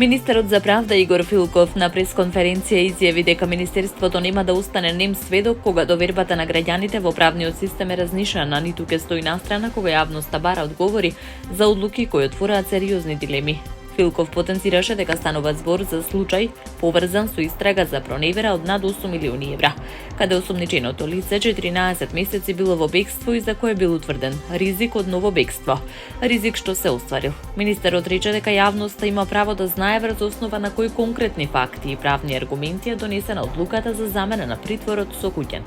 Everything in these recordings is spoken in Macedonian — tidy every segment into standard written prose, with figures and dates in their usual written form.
Министерот за правда Игор Филков на пресконференција изјави дека Министерството нема да остане нем сведок кога довербата на граѓаните во правниот систем е разнишена, ниту ќе стои настрана кога јавноста бара одговори за одлуки кои отвораат сериозни дилеми. Филков потенцираше дека станува збор за случај поврзан со истрага за проневера од над 8 милиони евра, каде осомниченото лице 14 месеци било во бегство и за кое бил утврден ризик од ново бегство. Ризик што се остварил. Министерот рече дека јавноста има право да знае врз основа на кои конкретни факти и правни аргументи е донесена одлуката за замена на притворот со куќен.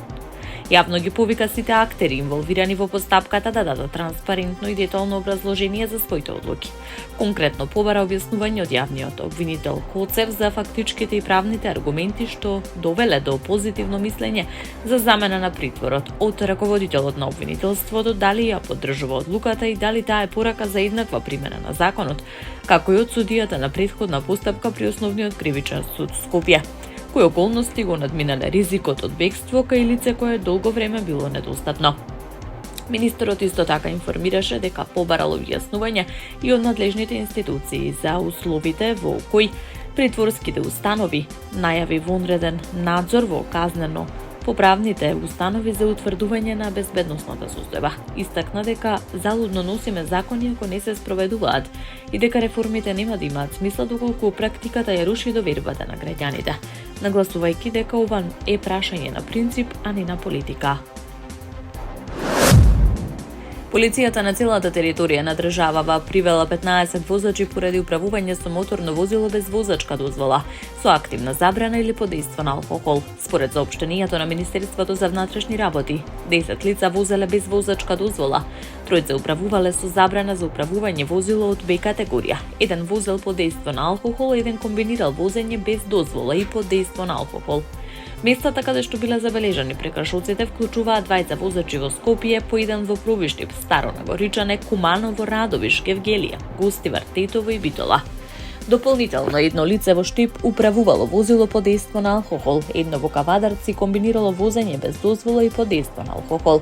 Јавно ги повика сите актери инволвирани во постапката да дадат транспарентно и детално образложение за своите одлуки. Конкретно побара објаснување од јавниот обвинител Коцев за фактичките и правните аргументи што довеле до позитивно мислење за замена на притворот од раководителот на обвинителството, дали ја поддржува одлуката и дали таа е порака за еднаква примена на законот, како и од судијата на претходна постапка при Основниот кривичен суд Скопје, кои околности го надминале ризикот од бегство кај лице кое долго време било недостапно. Министерот исто така информираше дека побарал објаснување и од надлежните институции за условите во кои притворските установи најави вонреден надзор во казнено поправните установи за утврдување на безбедносната состојба. Истакна дека залудно носиме закони ако не се спроведуваат и дека реформите нема да имаат смисла доколку практиката ја руши довербата на граѓаните, нагласувајќи дека ова е прашање на принцип, а не на политика. Полицијата на целата територија на државава привела 15 возачи поради управување со моторно возило без возачка дозвола, со активна забрана или под дејство на алкохол. Според соопштенијето на Министерството за внатрешни работи, 10 лица возеле без возачка дозвола, тројца управувале со забрана за управување возило од Б категорија, еден возел под дејство на алкохол, еден комбинирал возење без дозвола и под дејство на алкохол. Местата каде што биле забележани прекршоците вклучуваат двајца возачи во Скопје, по еден во Провиштип, Старо Нагоричане, Куманово, Радовиш, Гевгелија, Гостивар, Тетово и Битола. Дополнително едно лице во Штип управувало возило под дејство на алкохол, едно во Кавадарци комбинирало возење без дозвола и под дејство на алкохол.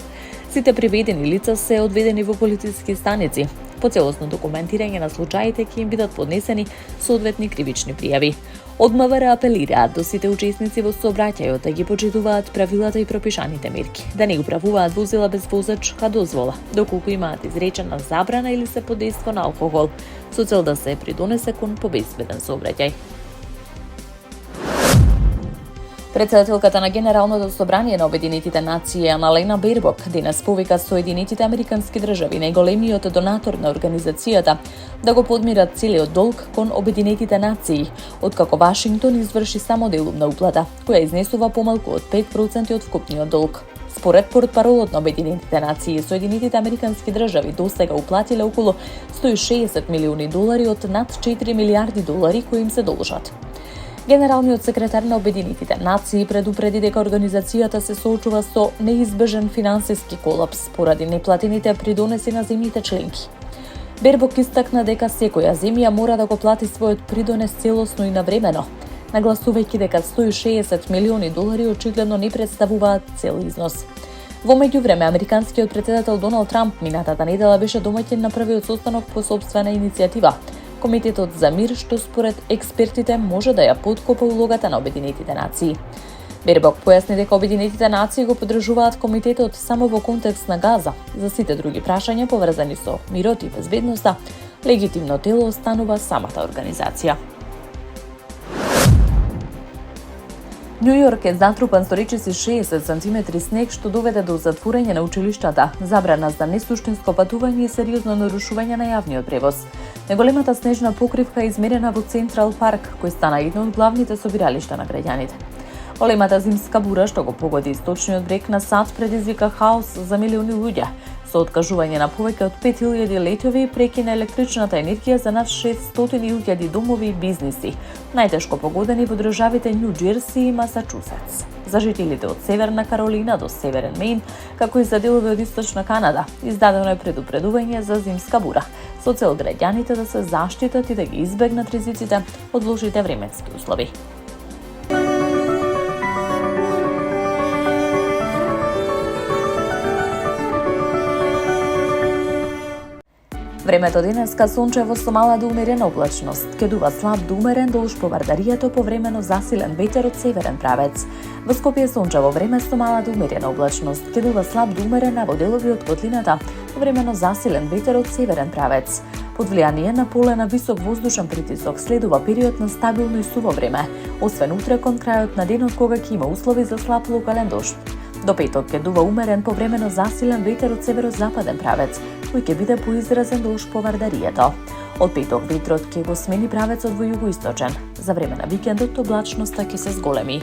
Сите приведени лица се одведени во полициски станици. По целосно документирање на случаите ќе им бидат поднесени соодветни кривични пријави. Од МВР апелираат до сите учесници во сообраќајот да ги почитуваат правилата и пропишаните мерки, да не управуваат возила без возачка дозвола, доколку имаат изречена забрана или се под дејство на алкохол, со цел да се придонесе кон побезбеден сообраќај. Председателката на Генералното собрание на Обединетите нации Аналена Бербок денес повика Соединетите американски држави, најголемиот донатор на организацијата, да го подмират целиот долг кон Обединетите нации, откако Вашингтон изврши само делумна уплата, која изнесува помалку од 5% од вкупниот долг. Според портпаролот на Обединетите нации, Соединетите американски држави досега уплатиле околу 160 милиони долари од над 4 милиарди долари кои им се должат. Генералниот секретар на Обединетите нации предупреди дека организацијата се соочува со неизбежен финансиски колапс поради неплатените придонеси на земјите членки. Бербок истакна дека секоја земја мора да го плати својот придонес целосно и навремено, нагласувајќи дека 160 милиони долари очигледно не представуваат цел износ. Во меѓувреме, американскиот претседател Доналд Трамп минатата недела беше домаќин на првиот состанок по сопствена иницијатива, Комитетот за мир, што според експертите може да ја поткопа улогата на Обединетите нации. Бербок појасни дека Обединетите нации го поддржуваат комитетот само во контекст на Газа. За сите други прашања поврзани со мирот и безбедноста, легитимно тело останува самата организација. Њу Јорк е затрупан со речиси 60 сантиметри снег, што доведе до затворање на училиштата, забрана за несуштинско патување и сериозно нарушување на јавниот превоз. Неголемата снежна покривка е измерена во Централ парк, кој стана едно од главните собиралишта на граѓаните. Големата зимска бура што го погоди источниот брег на САД предизвика хаос за милиони луѓе, со откажување на повеќе од 5000 летови и прекина електричната енергија за над 600.000 домови и бизниси, најтешко погодени во државите Њу Џерси и Масачусетс. За жителите од Северна Каролина до Северен Мејн, како и за делови од Источна Канада, издадено е предупредување за зимска бура, со цел граѓаните да се заштитат и да ги избегнат ризиците од лошите временски услови. Времето денеска сончево со мала до умерена облачност. Ќе дува слаб до умерен долж по Вардарието, повремено засилен ветер од северен правец. Во Скопје сончево време со мала до умерена облачност. Ќе дува слаб до умерен во делови од котлината, повремено засилен ветер од северен правец. Под влијание на поле на висок воздушен притисок следува период на стабилно и суво време, освен утре кон крајот на денот кога ќе има услови за слаб локален дожд. До петок ќе дува умерен повремено засилен ветер од северозападен правец, кој ќе биде поизразен долж по Вардарието. Од петок ветрот ќе го смени правецот во југоисточен. За време на викендот облачноста ќе се зголеми.